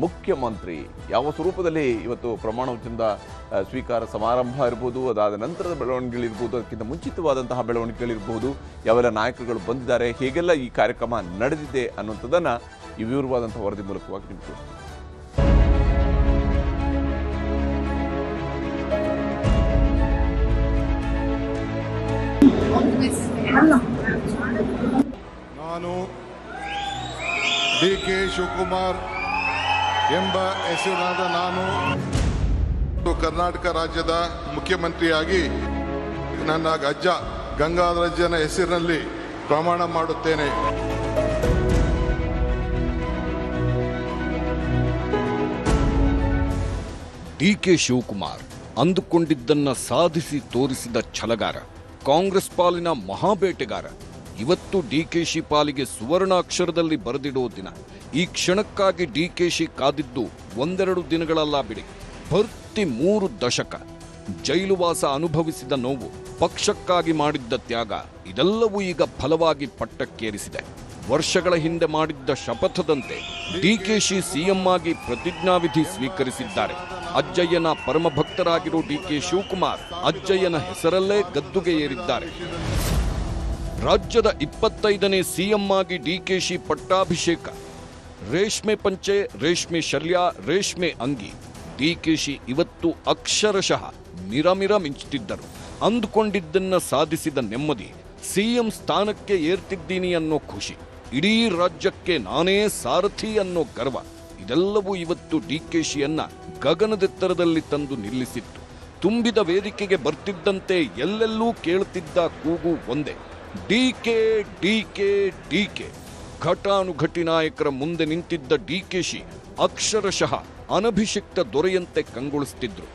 ಮುಖ್ಯಮಂತ್ರಿ ಯಾವ ಸ್ವರೂಪದಲ್ಲಿ ಇವತ್ತು ಪ್ರಮಾಣ ವಚನದ ಸ್ವೀಕಾರ ಸಮಾರಂಭ ಇರ್ಬೋದು, ಅದಾದ ನಂತರದ ಬೆಳವಣಿಗೆಗಳಿರ್ಬೋದು, ಅದಕ್ಕಿಂತ ಮುಂಚಿತವಾದಂತಹ ಬೆಳವಣಿಗೆಗಳಿರ್ಬೋದು, ಯಾವೆಲ್ಲ ನಾಯಕರುಗಳು ಬಂದಿದ್ದಾರೆ, ಹೇಗೆಲ್ಲ ಈ ಕಾರ್ಯಕ್ರಮ ನಡೆದಿದೆ ಅನ್ನುವಂಥದ್ದನ್ನು ಈ ವಿವರವಾದಂತಹ ವರದಿ ಮೂಲಕವಾಗಿ ನಿಮಗೆ ನಾನು ಡಿ.ಕೆ. ಶಿವಕುಮಾರ್ ಎಂಬ ಹೆಸರಿನಾದ ನಾನು ಕರ್ನಾಟಕ ರಾಜ್ಯದ ಮುಖ್ಯಮಂತ್ರಿಯಾಗಿ ನನ್ನ ಅಜ್ಜ ಗಂಗಾಧರಜ್ಜನ ಹೆಸರಿನಲ್ಲಿ ಪ್ರಮಾಣ ಮಾಡುತ್ತೇನೆ. ಡಿ.ಕೆ. ಶಿವಕುಮಾರ್ ಅಂದುಕೊಂಡಿದ್ದನ್ನ ಸಾಧಿಸಿ ತೋರಿಸಿದ ಛಲಗಾರ, ಕಾಂಗ್ರೆಸ್ ಪಾಲಿನ ಮಹಾಬೇಟೆಗಾರ. ಇವತ್ತು ಡಿಕೆಶಿ ಪಾಲಿಗೆ ಸುವರ್ಣಾಕ್ಷರದಲ್ಲಿ ಬರೆದಿಡೋ ದಿನ. ಈ ಕ್ಷಣಕ್ಕಾಗಿ ಡಿಕೆಶಿ ಕಾದಿದ್ದು ಒಂದೆರಡು ದಿನಗಳಲ್ಲ ಬಿಡಿ, ಭರ್ತಿ 3 ದಶಕ. ಜೈಲುವಾಸ ಅನುಭವಿಸಿದ ನೋವು, ಪಕ್ಷಕ್ಕಾಗಿ ಮಾಡಿದ್ದ ತ್ಯಾಗ, ಇದೆಲ್ಲವೂ ಈಗ ಫಲವಾಗಿ ಪಟ್ಟಕ್ಕೇರಿಸಿದೆ. ವರ್ಷಗಳ ಹಿಂದೆ ಮಾಡಿದ್ದ ಶಪಥದಂತೆ ಡಿಕೆಶಿ ಸಿಎಂ ಆಗಿ ಪ್ರತಿಜ್ಞಾವಿಧಿ ಸ್ವೀಕರಿಸಿದ್ದಾರೆ. ಅಜ್ಜಯ್ಯನ ಪರಮಭಕ್ತರಾಗಿರೋ ಡಿ.ಕೆ. ಶಿವಕುಮಾರ್ ಅಜ್ಜಯ್ಯನ ಹೆಸರಲ್ಲೇ ಗದ್ದುಗೆ ಏರಿದ್ದಾರೆ. ರಾಜ್ಯದ 25ನೇ ಸಿಎಂ ಆಗಿ ಡಿಕೆಶಿ ಪಟ್ಟಾಭಿಷೇಕ. ರೇಷ್ಮೆ ಪಂಚೆ, ರೇಷ್ಮೆ ಶಲ್ಯ, ರೇಷ್ಮೆ ಅಂಗಿ. ಡಿಕೆಶಿ ಇವತ್ತು ಅಕ್ಷರಶಃ ಮಿರಮಿರ ಮಿಂಚುತ್ತಿದ್ದರು. ಅಂದುಕೊಂಡಿದ್ದನ್ನ ಸಾಧಿಸಿದ ನೆಮ್ಮದಿ, ಸಿಎಂ ಸ್ಥಾನಕ್ಕೆ ಏರ್ತಿದ್ದೀನಿ ಅನ್ನೋ ಖುಷಿ, ಇಡೀ ರಾಜ್ಯಕ್ಕೆ ನಾನೇ ಸಾರಥಿ ಅನ್ನೋ ಗರ್ವ, ಇದೆಲ್ಲವೂ ಇವತ್ತು ಡಿಕೆಶಿಯನ್ನ ಗಗನದೆತ್ತರದಲ್ಲಿ ತಂದು ನಿಲ್ಲಿಸಿತ್ತು. ತುಂಬಿದ ವೇದಿಕೆಗೆ ಬರ್ತಿದ್ದಂತೆ ಎಲ್ಲೆಲ್ಲೂ ಕೇಳುತ್ತಿದ್ದ ಕೂಗು ಒಂದೇ, ಡಿಕೆ ಡಿಕೆ ಡಿಕೆ. ಘಟಾನುಘಟಿ ನಾಯಕರ ಮುಂದೆ ನಿಂತಿದ್ದ ಡಿಕೆಶಿ ಅಕ್ಷರಶಃ ಅನಭಿಷಿಕ್ತ ದೊರೆಯಂತೆ ಕಂಗೊಳಿಸುತ್ತಿದ್ರು.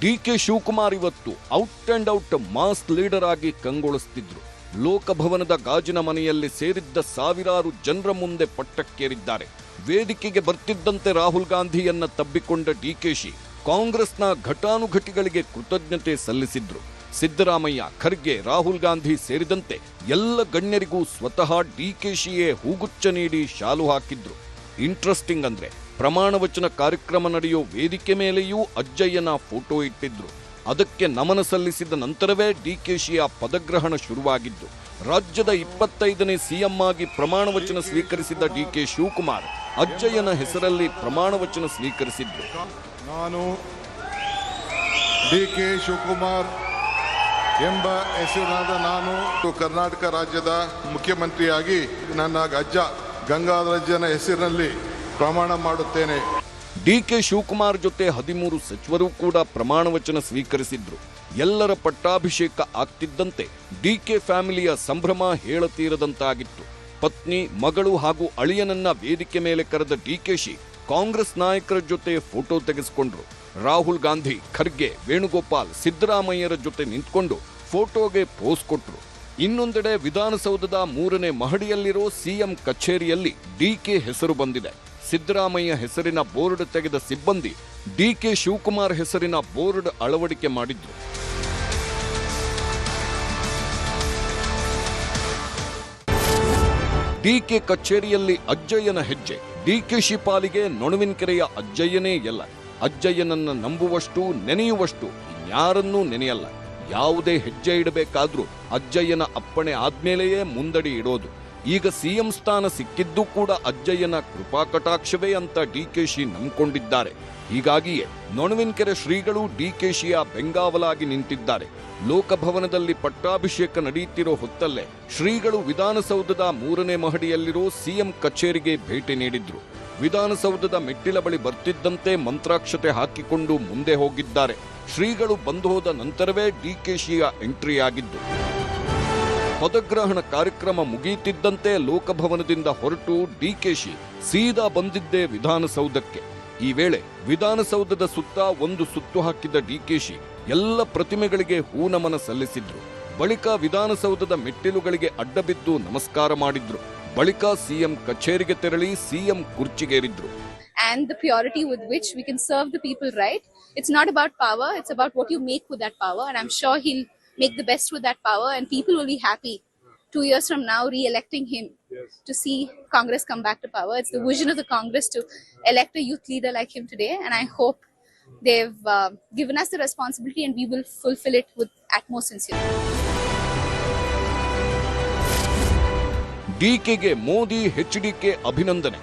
ಡಿ.ಕೆ. ಶಿವಕುಮಾರ್ ಇವತ್ತು out and out mass leader ಆಗಿ ಕಂಗೊಳಿಸುತ್ತಿದ್ರು. ಲೋಕಭವನದ ಗಾಜಿನ ಮನೆಯಲ್ಲಿ ಸೇರಿದ್ದ ಸಾವಿರಾರು ಜನರ ಮುಂದೆ ಪಟ್ಟಕ್ಕೇರಿದ್ದಾರೆ. ವೇದಿಕೆಗೆ ಬರ್ತಿದ್ದಂತೆ ರಾಹುಲ್ ಗಾಂಧಿಯನ್ನ ತಬ್ಬಿಕೊಂಡ ಡಿಕೆಶಿ ಕಾಂಗ್ರೆಸ್ನ ಘಟಾನುಘಟಿಗಳಿಗೆ ಕೃತಜ್ಞತೆ ಸಲ್ಲಿಸಿದ್ರು. ಸಿದ್ದರಾಮಯ್ಯ, ಖರ್ಗೆ, ರಾಹುಲ್ ಗಾಂಧಿ ಸೇರಿದಂತೆ ಎಲ್ಲ ಗಣ್ಯರಿಗೂ ಸ್ವತಃ ಡಿಕೆಶಿಯೇ ಹೂಗುಚ್ಛ ನೀಡಿ ಶಾಲು ಹಾಕಿದ್ರು. ಇಂಟ್ರೆಸ್ಟಿಂಗ್ ಅಂದ್ರೆ, ಪ್ರಮಾಣ ವಚನ ಕಾರ್ಯಕ್ರಮ ನಡೆಯೋ ವೇದಿಕೆ ಮೇಲೆಯೂ ಅಜ್ಜಯ್ಯನ ಫೋಟೋ ಇಟ್ಟಿದ್ರು. ಅದಕ್ಕೆ ನಮನ ಸಲ್ಲಿಸಿದ ನಂತರವೇ ಡಿಕೆಶಿಯ ಪದಗ್ರಹಣ ಶುರುವಾಗಿದ್ದು. ರಾಜ್ಯದ 25ನೇ ಸಿಎಂ ಆಗಿ ಪ್ರಮಾಣ ವಚನ ಸ್ವೀಕರಿಸಿದ ಡಿ.ಕೆ. ಶಿವಕುಮಾರ್ ಅಜ್ಜಯ್ಯನ ಹೆಸರಲ್ಲಿ ಪ್ರಮಾಣ ವಚನ ಸ್ವೀಕರಿಸಿದ್ರು. ನಾನು ಡಿ.ಕೆ. ಶಿವಕುಮಾರ್ ಎಂಬ ಹೆಸರಿನಾದ ನಾನು ಕರ್ನಾಟಕ ರಾಜ್ಯದ ಮುಖ್ಯಮಂತ್ರಿಯಾಗಿ ನನ್ನ ಅಜ್ಜ ಗಂಗಾಧರಜ್ಜನ ಹೆಸರಿನಲ್ಲಿ ಪ್ರಮಾಣ ಮಾಡುತ್ತೇನೆ. ಡಿ.ಕೆ. ಶಿವಕುಮಾರ್ ಜೊತೆ 13 ಸಚಿವರು ಕೂಡ ಪ್ರಮಾಣ ವಚನ ಸ್ವೀಕರಿಸಿದ್ರು. ಎಲ್ಲರ ಪಟ್ಟಾಭಿಷೇಕ ಆಗ್ತಿದ್ದಂತೆ ಡಿಕೆ ಫ್ಯಾಮಿಲಿಯ ಸಂಭ್ರಮ ಹೇಳತೀರದಂತಾಗಿತ್ತು. ಪತ್ನಿ, ಮಗಳು ಹಾಗೂ ಅಳಿಯನನ್ನ ವೇದಿಕೆ ಮೇಲೆ ಕರೆದ ಡಿಕೆಶಿ ಕಾಂಗ್ರೆಸ್ ನಾಯಕರ ಜೊತೆ ಫೋಟೋ ತೆಗೆಸಿಕೊಂಡ್ರು. ರಾಹುಲ್ ಗಾಂಧಿ, ಖರ್ಗೆ, ವೇಣುಗೋಪಾಲ್, ಸಿದ್ದರಾಮಯ್ಯರ ಜೊತೆ ನಿಂತ್ಕೊಂಡು ಫೋಟೋಗೆ ಪೋಸ್ ಕೊಟ್ರು. ಇನ್ನೊಂದೆಡೆ ವಿಧಾನಸೌಧದ 3ನೇ ಮಹಡಿಯಲ್ಲಿರೋ ಸಿಎಂ ಕಚೇರಿಯಲ್ಲಿ ಡಿಕೆ ಹೆಸರು ಬಂದಿದೆ. ಸಿದ್ದರಾಮಯ್ಯ ಹೆಸರಿನ ಬೋರ್ಡ್ ತೆಗೆದ ಸಿಬ್ಬಂದಿ ಡಿ.ಕೆ. ಶಿವಕುಮಾರ್ ಹೆಸರಿನ ಬೋರ್ಡ್ ಅಳವಡಿಕೆ ಮಾಡಿದ್ರು. ಡಿಕೆ ಕಚೇರಿಯಲ್ಲಿ ಅಜ್ಜಯ್ಯನ ಹೆಜ್ಜೆ. ಡಿಕೆಶಿ ಪಾಲಿಗೆ ನೊಣವಿನಕೆರೆಯ ಅಜ್ಜಯ್ಯನೇ ಎಲ್ಲ. ಅಜ್ಜಯ್ಯನನ್ನ ನಂಬುವಷ್ಟು, ನೆನೆಯುವಷ್ಟು ಇನ್ಯಾರನ್ನೂ ನೆನೆಯಲ್ಲ. ಯಾವುದೇ ಹೆಜ್ಜೆ ಇಡಬೇಕಾದ್ರೂ ಅಜ್ಜಯ್ಯನ ಅಪ್ಪಣೆ ಆದ್ಮೇಲೆಯೇ ಮುಂದಡಿ ಇಡೋದು. ಈಗ ಸಿಎಂ ಸ್ಥಾನ ಸಿಕ್ಕಿದ್ದು ಕೂಡ ಅಜ್ಜಯ್ಯನ ಕೃಪಾ ಕಟಾಕ್ಷವೇ ಅಂತ ಡಿಕೆಶಿ ನಂಬಿಕೊಂಡಿದ್ದಾರೆ. ಹೀಗಾಗಿಯೇ ನೊಣವಿನಕೆರೆ ಶ್ರೀಗಳು ಡಿಕೆಶಿಯ ಬೆಂಗಾವಲಾಗಿ ನಿಂತಿದ್ದಾರೆ. ಲೋಕಭವನದಲ್ಲಿ ಪಟ್ಟಾಭಿಷೇಕ ನಡೆಯುತ್ತಿರೋ ಹೊತ್ತಲ್ಲೇ ಶ್ರೀಗಳು ವಿಧಾನಸೌಧದ 3ನೇ ಮಹಡಿಯಲ್ಲಿರೋ ಸಿಎಂ ಕಚೇರಿಗೆ ಭೇಟಿ ನೀಡಿದ್ರು. ವಿಧಾನಸೌಧದ ಮೆಟ್ಟಿಲ ಬಳಿ ಬರ್ತಿದ್ದಂತೆ ಮಂತ್ರಾಕ್ಷತೆ ಹಾಕಿಕೊಂಡು ಮುಂದೆ ಹೋಗಿದ್ದಾರೆ. ಶ್ರೀಗಳು ಬಂದು ಹೋದ ನಂತರವೇ ಡಿಕೆಶಿಯ ಎಂಟ್ರಿ ಆಗಿದ್ದು. ಪದಗ್ರಹಣ ಕಾರ್ಯಕ್ರಮ ಮುಗಿಯುತ್ತಿದ್ದಂತೆ ಲೋಕಭವನದಿಂದ ಹೊರಟು ಡಿಕೆಶಿ ಸೀದಾ ಬಂದಿದ್ದೇ ವಿಧಾನಸೌಧಕ್ಕೆ. ಈ ವೇಳೆ ವಿಧಾನಸೌಧದ ಸುತ್ತ ಒಂದು ಸುತ್ತು ಹಾಕಿದ ಡಿಕೆಶಿ ಎಲ್ಲ ಪ್ರತಿಮೆಗಳಿಗೆ ಹೂನಮನ ಸಲ್ಲಿಸಿದ್ರು. ಬಳಿಕ ವಿಧಾನಸೌಧದ ಮೆಟ್ಟಿಲುಗಳಿಗೆ ಅಡ್ಡಬಿದ್ದು ನಮಸ್ಕಾರ ಮಾಡಿದ್ರು. ಬಳಿಕ ಸಿಎಂ ಕಚೇರಿಗೆ ತೆರಳಿ CM ಕುರ್ಚಿಗೇರಿದ್ರು. And the purity with which we can serve the people, right? It's not about power, it's about what you make with that power, and I'm sure he'll make the best with that power and people will be happy 2 years from now, re-electing him to see Congress come back to power. It's the vision of the Congress to elect a youth leader like him today, and I hope they've given us the responsibility and we will fulfill it with utmost sincerity. ಡಿಕೆಗೆ ಮೋದಿ ಎಚ್ಡಿಕೆ ಅಭಿನಂದನೆ.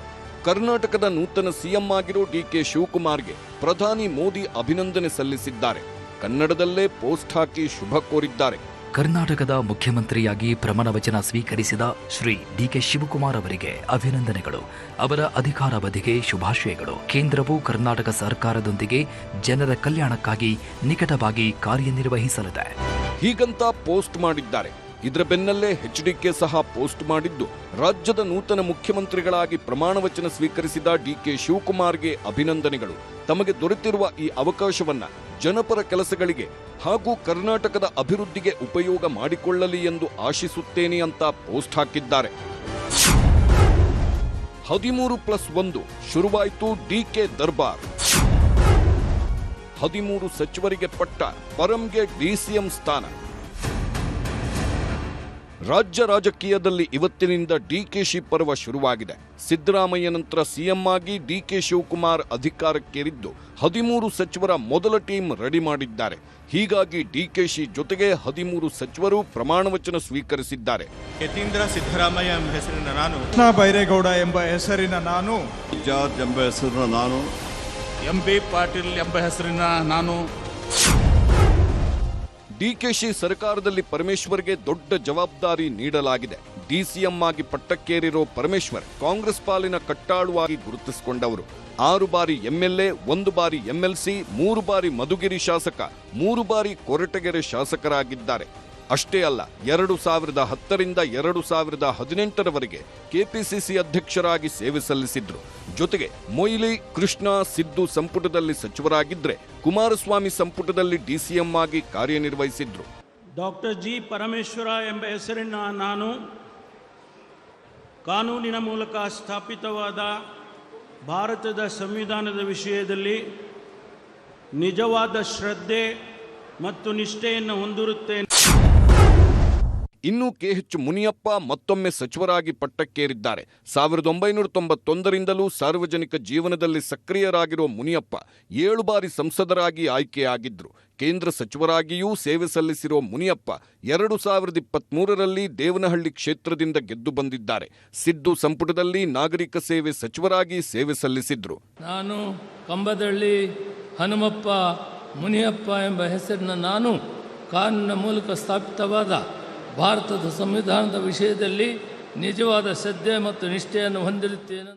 ಕರ್ನಾಟಕದ ನೂತನ CM ಆಗಿರೋ DK ಶಿವಕುಮಾರ್ಗೆ ಪ್ರಧಾನಿ ಮೋದಿ ಅಭಿನಂದನೆ ಸಲ್ಲಿಸಿದ್ದಾರೆ. ಕನ್ನಡದಲ್ಲೇ post ಹಾಕಿ ಶುಭ ಕೋರಿದ್ದಾರೆ. ಕರ್ನಾಟಕದ ಮುಖ್ಯಮಂತ್ರಿಯಾಗಿ ಪ್ರಮಾಣ ವಚನ ಸ್ವೀಕರಿಸಿದ ಶ್ರೀ ಡಿಕೆ ಶಿವಕುಮಾರ್ ಅವರಿಗೆ ಅಭಿನಂದನೆಗಳು. ಅವರ ಅಧಿಕಾರಾವಧಿಗೆ ಶುಭಾಶಯಗಳು. ಕೇಂದ್ರವು ಕರ್ನಾಟಕ ಸರ್ಕಾರದೊಂದಿಗೆ ಜನರ ಕಲ್ಯಾಣಕ್ಕಾಗಿ ನಿಕಟವಾಗಿ ಕಾರ್ಯನಿರ್ವಹಿಸಲಿದೆ. ಹೀಗಂತ ಪೋಸ್ಟ್ ಮಾಡಿದ್ದಾರೆ. ಇದರ ಬೆನ್ನಲ್ಲೇ ಎಚ್ಡಿಕೆ ಸಹ ಪೋಸ್ಟ್ ಮಾಡಿದ್ದು, ರಾಜ್ಯದ ನೂತನ ಮುಖ್ಯಮಂತ್ರಿಗಳಾಗಿ ಪ್ರಮಾಣ ವಚನ ಸ್ವೀಕರಿಸಿದ ಡಿಕೆ ಶಿವಕುಮಾರ್ಗೆ ಅಭಿನಂದನೆಗಳು. ತಮಗೆ ದೊರೆತಿರುವ ಈ ಅವಕಾಶವನ್ನ ಜನಪರ ಕೆಲಸಗಳಿಗೆ ಹಾಗೂ ಕರ್ನಾಟಕದ ಅಭಿವೃದ್ಧಿಗೆ ಉಪಯೋಗ ಮಾಡಿಕೊಳ್ಳಲಿ ಎಂದು ಆಶಿಸುತ್ತೇನೆ ಅಂತ ಪೋಸ್ಟ್ ಹಾಕಿದ್ದಾರೆ. 13+1 ಶುರುವಾಯಿತು ಡಿಕೆ ದರ್ಬಾರ್. 13 ಸಚಿವರಿಗೆ ಪಟ್ಟ, ಪರಂಗೆ ಡಿಸಿಎಂ ಸ್ಥಾನ. ರಾಜ್ಯ ರಾಜಕೀಯದಲ್ಲಿ ಇವತ್ತಿನಿಂದ ಡಿಕೆಶಿ ಪರ್ವ ಶುರುವಾಗಿದೆ. ಸಿದ್ದರಾಮಯ್ಯ ನಂತರ ಸಿಎಂ ಆಗಿ ಡಿಕೆ ಶಿವಕುಮಾರ್ ಅಧಿಕಾರಕ್ಕೇರಿದ್ದು 13 ಸಚಿವರ ಮೊದಲ ಟೀಮ್ ರೆಡಿ ಮಾಡಿದ್ದಾರೆ. ಹೀಗಾಗಿ ಡಿಕೆಶಿ ಜೊತೆಗೆ 13 ಸಚಿವರು ಪ್ರಮಾಣ ವಚನ ಸ್ವೀಕರಿಸಿದ್ದಾರೆ. ಯತೀಂದ್ರ ಸಿದ್ದರಾಮಯ್ಯ ಎಂಬ ಹೆಸರಿನ ನಾನು, ಕೃಷ್ಣ ಬೈರೇಗೌಡ ಎಂಬ ಹೆಸರಿನ ನಾನು, ಜಾರ್ಜ್ ಎಂಬ ಹೆಸರಿನ ನಾನು, ಎಂಬಿ ಪಾಟೀಲ್ ಎಂಬ ಹೆಸರಿನ ನಾನು. ಡಿಕೆಶಿ ಸರ್ಕಾರದಲ್ಲಿ ಪರಮೇಶ್ವರ್ಗೆ ದೊಡ್ಡ ಜವಾಬ್ದಾರಿ ನೀಡಲಾಗಿದೆ. ಡಿಸಿಎಂ ಆಗಿ ಪಟ್ಟಕ್ಕೇರಿರೋ ಪರಮೇಶ್ವರ್ ಕಾಂಗ್ರೆಸ್ ಪಾಲಿನ ಕಟ್ಟಾಳುವಾಗಿ ಗುರುತಿಸಿಕೊಂಡವರು. 6 ಬಾರಿ ಎಂಎಲ್ಎ, 1 ಬಾರಿ ಎಂಎಲ್ಸಿ, 3 ಬಾರಿ ಮಧುಗಿರಿ ಶಾಸಕ, 3 ಬಾರಿ ಕೊರಟಗೆರೆ ಶಾಸಕರಾಗಿದ್ದಾರೆ. ಅಷ್ಟೇ ಅಲ್ಲ, 2010ರಿಂದ 2018ರವರೆಗೆ ಕೆಪಿಸಿಸಿ ಅಧ್ಯಕ್ಷರಾಗಿ ಸೇವೆ ಸಲ್ಲಿಸಿದ್ರು. ಜೊತೆಗೆ ಮೊಯ್ಲಿ, ಕೃಷ್ಣ, ಸಿದ್ದು ಸಂಪುಟದಲ್ಲಿ ಸಚಿವರಾಗಿದ್ರೆ ಕುಮಾರಸ್ವಾಮಿ ಸಂಪುಟದಲ್ಲಿ ಡಿಸಿಎಂ ಆಗಿ ಕಾರ್ಯನಿರ್ವಹಿಸಿದ್ರು. ಡಾಕ್ಟರ್ ಜಿ ಪರಮೇಶ್ವರ ಎಂಬ ಹೆಸರಿನ ನಾನು ಕಾನೂನಿನ ಮೂಲಕ ಸ್ಥಾಪಿತವಾದ ಭಾರತದ ಸಂವಿಧಾನದ ವಿಷಯದಲ್ಲಿ ನಿಜವಾದ ಶ್ರದ್ಧೆ ಮತ್ತು ನಿಷ್ಠೆಯನ್ನು ಹೊಂದಿರುತ್ತೇನೆ. ಇನ್ನು ಕೆಎಚ್ ಮುನಿಯಪ್ಪ ಮತ್ತೊಮ್ಮೆ ಸಚಿವರಾಗಿ ಪಟ್ಟಕ್ಕೇರಿದ್ದಾರೆ. 1991ರಿಂದಲೂ ಸಾರ್ವಜನಿಕ ಜೀವನದಲ್ಲಿ ಸಕ್ರಿಯರಾಗಿರೋ ಮುನಿಯಪ್ಪ 7 ಬಾರಿ ಸಂಸದರಾಗಿ ಆಯ್ಕೆಯಾಗಿದ್ರು. ಕೇಂದ್ರ ಸಚಿವರಾಗಿಯೂ ಸೇವೆ ಸಲ್ಲಿಸಿರೋ ಮುನಿಯಪ್ಪ 2023ರಲ್ಲಿ ದೇವನಹಳ್ಳಿ ಕ್ಷೇತ್ರದಿಂದ ಗೆದ್ದು ಬಂದಿದ್ದಾರೆ. ಸಿದ್ದು ಸಂಪುಟದಲ್ಲಿ ನಾಗರಿಕ ಸೇವೆ ಸಚಿವರಾಗಿ ಸೇವೆ ಸಲ್ಲಿಸಿದ್ರು. ನಾನು ಕಂಬದಳ್ಳಿ ಹನುಮಪ್ಪ ಮುನಿಯಪ್ಪ ಎಂಬ ಹೆಸರಿನ ನಾನು ಕಾನೂನಿನ ಮೂಲಕ ಸ್ಥಾಪಿತವಾದ ಭಾರತದ ಸಂವಿಧಾನದ ವಿಷಯದಲ್ಲಿ ನಿಜವಾದ ಶ್ರದ್ಧೆ ಮತ್ತು ನಿಷ್ಠೆಯನ್ನು ಹೊಂದಿರುತ್ತೇನೆ.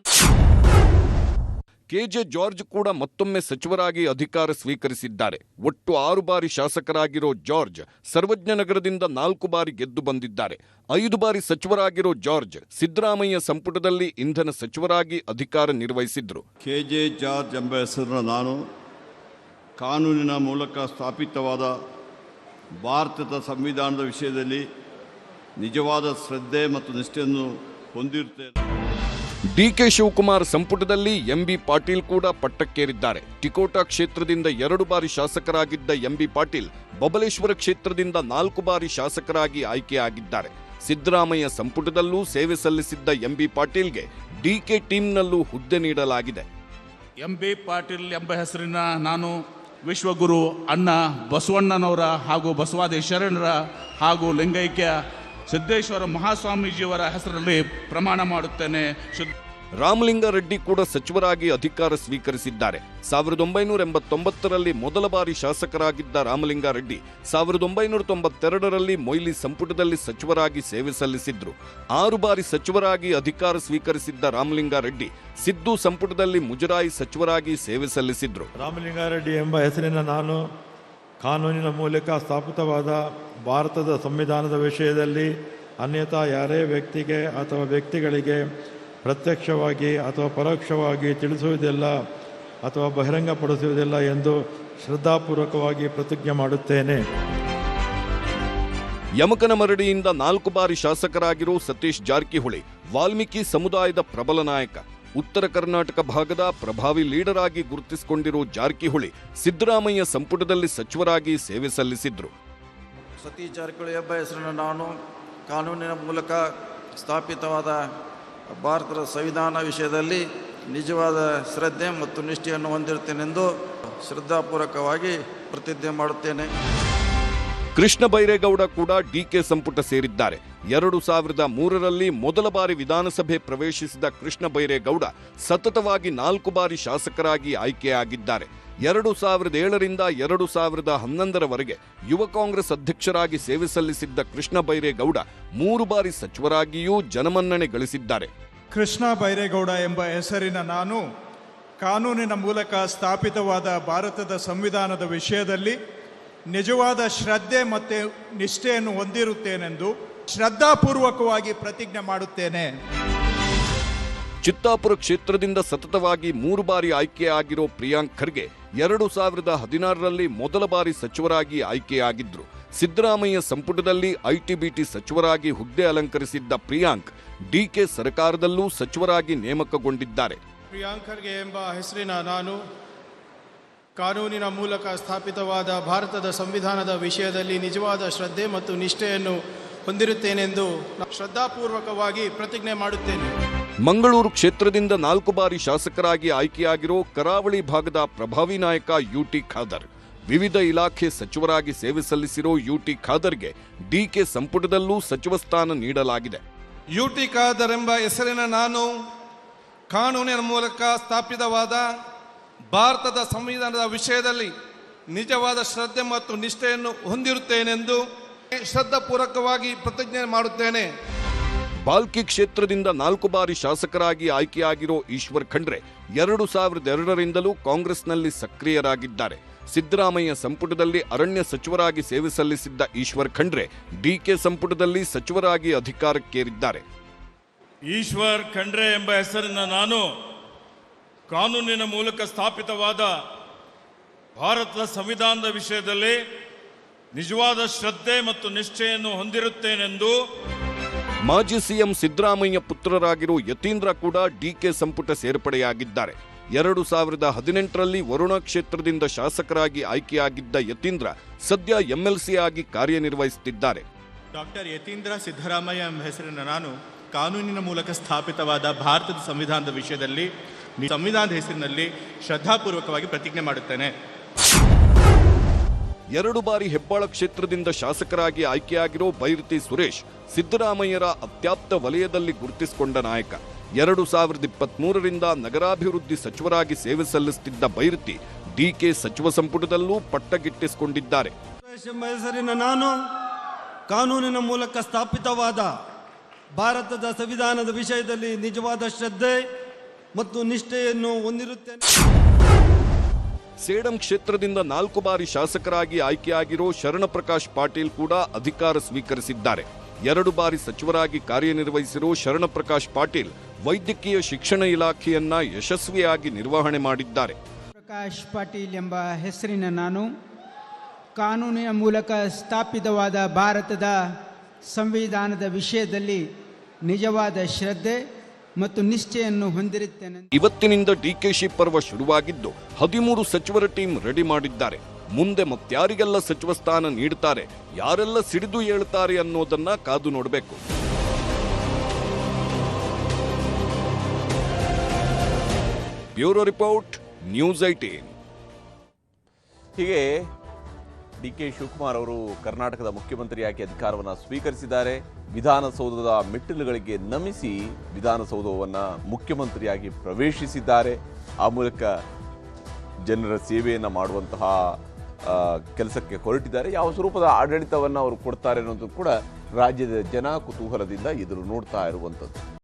ಕೆಜೆ ಜಾರ್ಜ್ ಕೂಡ ಮತ್ತೊಮ್ಮೆ ಸಚಿವರಾಗಿ ಅಧಿಕಾರ ಸ್ವೀಕರಿಸಿದ್ದಾರೆ. ಒಟ್ಟು 6 ಬಾರಿ ಶಾಸಕರಾಗಿರೋ ಜಾರ್ಜ್ ಸರ್ವಜ್ಞನಗರದಿಂದ 4 ಬಾರಿ ಗೆದ್ದು ಬಂದಿದ್ದಾರೆ. 5 ಬಾರಿ ಸಚಿವರಾಗಿರೋ ಜಾರ್ಜ್ ಸಿದ್ದರಾಮಯ್ಯ ಸಂಪುಟದಲ್ಲಿ ಇಂಧನ ಸಚಿವರಾಗಿ ಅಧಿಕಾರ ನಿರ್ವಹಿಸಿದ್ರು. ಕೆಜೆ ಜಾರ್ಜ್ ಎಂಬ ಹೆಸರಿನ ನಾನು ಕಾನೂನಿನ ಮೂಲಕ ಸ್ಥಾಪಿತವಾದ ಭಾರತದ ಸಂವಿಧಾನದ ವಿಷಯದಲ್ಲಿ ನಿಜವಾದ ಶ್ರದ್ಧೆ ಮತ್ತು ನಿಷ್ಠೆಯನ್ನು ಹೊಂದಿರುತ್ತೇನೆ. ಡಿಕೆ ಶಿವಕುಮಾರ್ ಸಂಪುಟದಲ್ಲಿ ಎಂಬಿ ಪಾಟೀಲ್ ಕೂಡ ಪಟ್ಟಕ್ಕೇರಿದ್ದಾರೆ. ಟಿಕೋಟಾ ಕ್ಷೇತ್ರದಿಂದ 2 ಬಾರಿ ಶಾಸಕರಾಗಿದ್ದ ಎಂಬಿ ಪಾಟೀಲ್ ಬಬಲೇಶ್ವರ ಕ್ಷೇತ್ರದಿಂದ 4 ಬಾರಿ ಶಾಸಕರಾಗಿ ಆಯ್ಕೆಯಾಗಿದ್ದಾರೆ. ಸಿದ್ದರಾಮಯ್ಯ ಸಂಪುಟದಲ್ಲೂ ಸೇವೆ ಸಲ್ಲಿಸಿದ್ದ ಎಂಬಿ ಪಾಟೀಲ್ಗೆ ಡಿಕೆ ಟೀಮ್ನಲ್ಲೂ ಹುದ್ದೆ ನೀಡಲಾಗಿದೆ. ಎಂಬಿ ಪಾಟೀಲ್ ಎಂಬ ಹೆಸರಿನ ನಾನು ವಿಶ್ವಗುರು ಅಣ್ಣ ಬಸವಣ್ಣನವರ ಹಾಗೂ ಬಸವಾದಿ ಶರಣರ ಹಾಗೂ ಲಿಂಗೈಕ್ಯ ಸಿದ್ದೇಶ್ವರ ಮಹಾಸ್ವಾಮೀಜಿಯವರ ಹೆಸರಲ್ಲಿ ಪ್ರಮಾಣ ಮಾಡುತ್ತೇನೆ. ರಾಮಲಿಂಗಾರೆಡ್ಡಿ ಕೂಡ ಸಚಿವರಾಗಿ ಅಧಿಕಾರ ಸ್ವೀಕರಿಸಿದ್ದಾರೆ. 1989ರಲ್ಲಿ ಮೊದಲ ಬಾರಿ ಶಾಸಕರಾಗಿದ್ದ ರಾಮಲಿಂಗಾರೆಡ್ಡಿ 1992ರಲ್ಲಿ ಮೊಯ್ಲಿ ಸಂಪುಟದಲ್ಲಿ ಸಚಿವರಾಗಿ ಸೇವೆ ಸಲ್ಲಿಸಿದ್ರು. 6 ಬಾರಿ ಸಚಿವರಾಗಿ ಅಧಿಕಾರ ಸ್ವೀಕರಿಸಿದ್ದ ರಾಮಲಿಂಗಾರೆಡ್ಡಿ ಸಿದ್ದು ಸಂಪುಟದಲ್ಲಿ ಮುಜರಾಯಿ ಸಚಿವರಾಗಿ ಸೇವೆ ಸಲ್ಲಿಸಿದ್ರು. ರಾಮಲಿಂಗಾರೆಡ್ಡಿ ಎಂಬ ಹೆಸರಿನ ನಾನು ಕಾನೂನಿನ ಮೂಲಕ ಸ್ಥಾಪಿತವಾದ ಭಾರತದ ಸಂವಿಧಾನದ ವಿಷಯದಲ್ಲಿ ಅನ್ಯಥಾ ಯಾರೇ ವ್ಯಕ್ತಿಗೆ ಅಥವಾ ವ್ಯಕ್ತಿಗಳಿಗೆ ಪ್ರತ್ಯಕ್ಷವಾಗಿ ಅಥವಾ ಪರೋಕ್ಷವಾಗಿ ತಿಳಿಸುವುದಿಲ್ಲ ಅಥವಾ ಬಹಿರಂಗಪಡಿಸುವುದಿಲ್ಲ ಎಂದು ಶ್ರದ್ಧಾಪೂರ್ವಕವಾಗಿ ಪ್ರತಿಜ್ಞೆ ಮಾಡುತ್ತೇನೆ. ಯಮಕನಮರಡಿಯಿಂದ 4 ಬಾರಿ ಶಾಸಕರಾಗಿರೋ ಸತೀಶ್ ಜಾರಕಿಹೊಳಿ ವಾಲ್ಮೀಕಿ ಸಮುದಾಯದ ಪ್ರಬಲ ನಾಯಕ. ಉತ್ತರ ಕರ್ನಾಟಕ ಭಾಗದ ಪ್ರಭಾವಿ ಲೀಡರ್ ಆಗಿ ಗುರುತಿಸಿಕೊಂಡಿರೋ ಜಾರಕಿಹೊಳಿ ಸಿದ್ದರಾಮಯ್ಯ ಸಂಪುಟದಲ್ಲಿ ಸಚಿವರಾಗಿ ಸೇವೆ ಸಲ್ಲಿಸಿದ್ರು. ಸತೀಶ್ ಜಾರಕಿಹೊಳಿ ಎಂಬ ಹೆಸರಿನ ನಾನು ಕಾನೂನಿನ ಮೂಲಕ ಸ್ಥಾಪಿತವಾದ ಭಾರತದ ಸಂವಿಧಾನ ವಿಷಯದಲ್ಲಿ ನಿಜವಾದ ಶ್ರದ್ಧೆ ಮತ್ತು ನಿಷ್ಠೆಯನ್ನು ಹೊಂದಿರುತ್ತೇನೆಂದು ಶ್ರದ್ಧಾಪೂರ್ವಕವಾಗಿ ಪ್ರತಿಜ್ಞೆ ಮಾಡುತ್ತೇನೆ. ಕೃಷ್ಣ ಬೈರೇಗೌಡ ಕೂಡ ಡಿಕೆ ಸಂಪುಟ ಸೇರಿದ್ದಾರೆ. 2003ರಲ್ಲಿ ಮೊದಲ ಬಾರಿ ವಿಧಾನಸಭೆ ಪ್ರವೇಶಿಸಿದ ಕೃಷ್ಣ ಬೈರೇಗೌಡ ಸತತವಾಗಿ 4 ಬಾರಿ ಶಾಸಕರಾಗಿ ಆಯ್ಕೆಯಾಗಿದ್ದಾರೆ. 2007ರಿಂದ 2011ರವರೆಗೆ ಯುವ ಕಾಂಗ್ರೆಸ್ ಅಧ್ಯಕ್ಷರಾಗಿ ಸೇವೆ ಸಲ್ಲಿಸಿದ್ದ ಕೃಷ್ಣ ಬೈರೇಗೌಡ 3 ಬಾರಿ ಸಚಿವರಾಗಿಯೂ ಜನಮನ್ನಣೆ ಗಳಿಸಿದ್ದಾರೆ. ಕೃಷ್ಣ ಬೈರೇಗೌಡ ಎಂಬ ಹೆಸರಿನ ನಾನು ಕಾನೂನಿನ ಮೂಲಕ ಸ್ಥಾಪಿತವಾದ ಭಾರತದ ಸಂವಿಧಾನದ ವಿಷಯದಲ್ಲಿ ನಿಜವಾದ ಶ್ರದ್ಧೆ ಮತ್ತು ನಿಷ್ಠೆಯನ್ನು ಹೊಂದಿರುತ್ತೇನೆಂದು ಶ್ರದ್ಧಾಪೂರ್ವಕವಾಗಿ ಪ್ರತಿಜ್ಞೆ ಮಾಡುತ್ತೇನೆ. ಚಿತ್ತಾಪುರ ಕ್ಷೇತ್ರದಿಂದ ಸತತವಾಗಿ 3 ಬಾರಿ ಆಯ್ಕೆಯಾಗಿರೋ ಪ್ರಿಯಾಂಕ್ ಖರ್ಗೆ 2016ರಲ್ಲಿ ಮೊದಲ ಬಾರಿ ಸಚಿವರಾಗಿ ಆಯ್ಕೆಯಾಗಿದ್ರು. ಸಿದ್ದರಾಮಯ್ಯ ಸಂಪುಟದಲ್ಲಿ ಐಟಿ-ಬಿಟಿ ಸಚಿವರಾಗಿ ಹುದ್ದೆ ಅಲಂಕರಿಸಿದ್ದ ಪ್ರಿಯಾಂಕ್ ಡಿಕೆ ಸರ್ಕಾರದಲ್ಲೂ ಸಚಿವರಾಗಿ ನೇಮಕಗೊಂಡಿದ್ದಾರೆ. ಪ್ರಿಯಾಂಕ್ ಖರ್ಗೆ ಎಂಬ ಹೆಸರಿನ ನಾನು ಕಾನೂನಿನ ಮೂಲಕ ಸ್ಥಾಪಿತವಾದ ಭಾರತದ ಸಂವಿಧಾನದ ವಿಷಯದಲ್ಲಿ ನಿಜವಾದ ಶ್ರದ್ಧೆ ಮತ್ತು ನಿಷ್ಠೆಯನ್ನು ಹೊಂದಿರುತ್ತೇನೆಂದು ಶ್ರದ್ಧಾಪೂರ್ವಕವಾಗಿ ಪ್ರತಿಜ್ಞೆ ಮಾಡುತ್ತೇನೆ. ಮಂಗಳೂರು ಕ್ಷೇತ್ರದಿಂದ 4 ಬಾರಿ ಶಾಸಕರಾಗಿ ಆಯ್ಕೆಯಾಗಿರೋ ಕರಾವಳಿ ಭಾಗದ ಪ್ರಭಾವಿ ನಾಯಕ ಯುಟಿ ಖಾದರ್. ವಿವಿಧ ಇಲಾಖೆ ಸಚಿವರಾಗಿ ಸೇವೆ ಸಲ್ಲಿಸಿರೋ ಯುಟಿ ಖಾದರ್ಗೆ ಡಿಕೆ ಸಂಪುಟದಲ್ಲೂ ಸಚಿವ ಸ್ಥಾನ ನೀಡಲಾಗಿದೆ. ಯುಟಿ ಖಾದರ್ ಎಂಬ ಹೆಸರಿನ ನಾನು ಕಾನೂನಿನ ಮೂಲಕ ಸ್ಥಾಪಿತವಾದ ಭಾರತದ ಸಂವಿಧಾನದ ವಿಷಯದಲ್ಲಿ ನಿಜವಾದ ಶ್ರದ್ಧೆ ಮತ್ತು ನಿಷ್ಠೆಯನ್ನು ಹೊಂದಿರುತ್ತೇನೆಂದು ಶ್ರದ್ಧಾಪೂರ್ವಕವಾಗಿ ಪ್ರತಿಜ್ಞೆ ಮಾಡುತ್ತೇನೆ. ಬಾಲ್ಕಿ ಕ್ಷೇತ್ರದಿಂದ 4 ಬಾರಿ ಶಾಸಕರಾಗಿ ಆಯ್ಕೆಯಾಗಿರೋ ಈಶ್ವರ್ ಖಂಡ್ರೆ 2002ರಿಂದಲೂ ಕಾಂಗ್ರೆಸ್ನಲ್ಲಿ ಸಕ್ರಿಯರಾಗಿದ್ದಾರೆ. ಸಿದ್ದರಾಮಯ್ಯ ಸಂಪುಟದಲ್ಲಿ ಅರಣ್ಯ ಸಚಿವರಾಗಿ ಸೇವೆ ಸಲ್ಲಿಸಿದ್ದ ಈಶ್ವರ್ ಖಂಡ್ರೆ ಡಿಕೆ ಸಂಪುಟದಲ್ಲಿ ಸಚಿವರಾಗಿ ಅಧಿಕಾರಕ್ಕೇರಿದ್ದಾರೆ. ಈಶ್ವರ್ ಖಂಡ್ರೆ ಎಂಬ ಹೆಸರಿನ ನಾನು ಕಾನೂನಿನ ಮೂಲಕ ಸ್ಥಾಪಿತವಾದ ಭಾರತದ ಸಂವಿಧಾನದ ವಿಷಯದಲ್ಲಿ ನಿಜವಾದ ಶ್ರದ್ಧೆ ಮತ್ತು ನಿಷ್ಠೆಯನ್ನು ಹೊಂದಿರುತ್ತೇನೆಂದು ಮಾಜಿ ಸಿಎಂ ಸಿದ್ದರಾಮಯ್ಯ ಪುತ್ರರಾಗಿರೋ ಯತೀಂದ್ರ ಕೂಡ ಡಿಕೆ ಸಂಪುಟ ಸೇರ್ಪಡೆಯಾಗಿದ್ದಾರೆ. 2018ರಲ್ಲಿ ವರುಣಾ ಕ್ಷೇತ್ರದಿಂದ ಶಾಸಕರಾಗಿ ಆಯ್ಕೆಯಾಗಿದ್ದ ಯತೀಂದ್ರ ಸದ್ಯ ಎಂಎಲ್ಸಿ ಆಗಿ ಕಾರ್ಯನಿರ್ವಹಿಸುತ್ತಿದ್ದಾರೆ. ಡಾಕ್ಟರ್ ಯತೀಂದ್ರ ಸಿದ್ದರಾಮಯ್ಯ ಎಂಬ ಹೆಸರಿನ ನಾನು ಕಾನೂನಿನ ಮೂಲಕ ಸ್ಥಾಪಿತವಾದ ಭಾರತದ ಸಂವಿಧಾನದ ವಿಷಯದಲ್ಲಿ ಸಂವಿಧಾನದ ಹೆಸರಿನಲ್ಲಿ ಶ್ರದ್ಧಾಪೂರ್ವಕವಾಗಿ ಪ್ರತಿಜ್ಞೆ ಮಾಡುತ್ತೇನೆ. 2 ಬಾರಿ ಹೆಬ್ಬಾಳ ಕ್ಷೇತ್ರದಿಂದ ಶಾಸಕರಾಗಿ ಆಯ್ಕೆಯಾಗಿರೋ ಬೈರತಿ ಸುರೇಶ್ ಸಿದ್ದರಾಮಯ್ಯರ ಅತ್ಯಾಪ್ತ ವಲಯದಲ್ಲಿ ಗುರುತಿಸಿಕೊಂಡ ನಾಯಕ. 2023ರಿಂದ ನಗರಾಭಿವೃದ್ಧಿ ಸಚಿವರಾಗಿ ಸೇವೆ ಸಲ್ಲಿಸುತ್ತಿದ್ದ ಬೈರತಿ ಡಿಕೆ ಸಚಿವ ಸಂಪುಟದಲ್ಲೂ ಪಟ್ಟಗಿಟ್ಟಿಸಿಕೊಂಡಿದ್ದಾರೆ. ಎಂಬ ಹೆಸರಿನ ನಾನು ಕಾನೂನಿನ ಮೂಲಕ ಸ್ಥಾಪಿತವಾದ ಭಾರತದ ಸಂವಿಧಾನದ ವಿಷಯದಲ್ಲಿ ನಿಜವಾದ ಶ್ರದ್ಧೆ ಮತ್ತು ನಿಷ್ಠೆಯನ್ನು ಹೊಂದಿರುತ್ತೇನೆ. ಸೇಡಂ ಕ್ಷೇತ್ರದಿಂದ 4 ಬಾರಿ ಶಾಸಕರಾಗಿ ಆಯ್ಕೆಯಾಗಿರೋ ಶರಣಪ್ರಕಾಶ್ ಪಾಟೀಲ್ ಕೂಡ ಅಧಿಕಾರ ಸ್ವೀಕರಿಸಿದ್ದಾರೆ. 2 ಬಾರಿ ಸಚಿವರಾಗಿ ಕಾರ್ಯನಿರ್ವಹಿಸಿರೋ ಶರಣಪ್ರಕಾಶ್ ಪಾಟೀಲ್ ವೈದ್ಯಕೀಯ ಶಿಕ್ಷಣ ಇಲಾಖೆಯನ್ನ ಯಶಸ್ವಿಯಾಗಿ ನಿರ್ವಹಣೆ ಮಾಡಿದ್ದಾರೆ. ಪ್ರಕಾಶ್ ಪಾಟೀಲ್ ಎಂಬ ಹೆಸರಿನ ನಾನು ಕಾನೂನಿನ ಮೂಲಕ ಸ್ಥಾಪಿತವಾದ ಭಾರತದ ಸಂವಿಧಾನದ ವಿಷಯದಲ್ಲಿ ನಿಜವಾದ ಶ್ರದ್ಧೆ ಮತ್ತು ನಿಷ್ಠೆಯನ್ನು ಹೊಂದಿರುತ್ತೇನೆ. ಇವತ್ತಿನಿಂದ ಡಿಕೆಶಿ ಪರ್ವ ಶುರುವಾಗಿದ್ದು 13 ಸಚಿವರ ಟೀಮ್ ರೆಡಿ ಮಾಡಿದ್ದಾರೆ. ಮುಂದೆ ಮತ್ಯಾರಿಗೆಲ್ಲ ಸಚಿವ ಸ್ಥಾನ ನೀಡುತ್ತಾರೆ, ಯಾರೆಲ್ಲ ಸಿಡಿದು ಏಳುತ್ತಾರೆ ಅನ್ನೋದನ್ನ ಕಾದು ನೋಡಬೇಕು. Bureau report, news 18. ಹೀಗೆ ಡಿಕೆ ಶಿವಕುಮಾರ್ ಅವರು ಕರ್ನಾಟಕದ ಮುಖ್ಯಮಂತ್ರಿಯಾಗಿ ಅಧಿಕಾರವನ್ನು ಸ್ವೀಕರಿಸಿದ್ದಾರೆ. ವಿಧಾನಸೌಧದ ಮೆಟ್ಟಿಲುಗಳಿಗೆ ನಮಿಸಿ ವಿಧಾನಸೌಧವನ್ನು ಮುಖ್ಯಮಂತ್ರಿಯಾಗಿ ಪ್ರವೇಶಿಸಿದ್ದಾರೆ. ಆ ಮೂಲಕ ಜನರ ಸೇವೆಯನ್ನು ಮಾಡುವಂತಹ ಕೆಲಸಕ್ಕೆ ಹೊರಟಿದ್ದಾರೆ. ಯಾವ ಸ್ವರೂಪದ ಆಡಳಿತವನ್ನು ಅವರು ಕೊಡ್ತಾರೆ ಅನ್ನೋದು ಕೂಡ ರಾಜ್ಯದ ಜನ ಕುತೂಹಲದಿಂದ ಎದುರು ನೋಡ್ತಾ ಇರುವಂಥದ್ದು.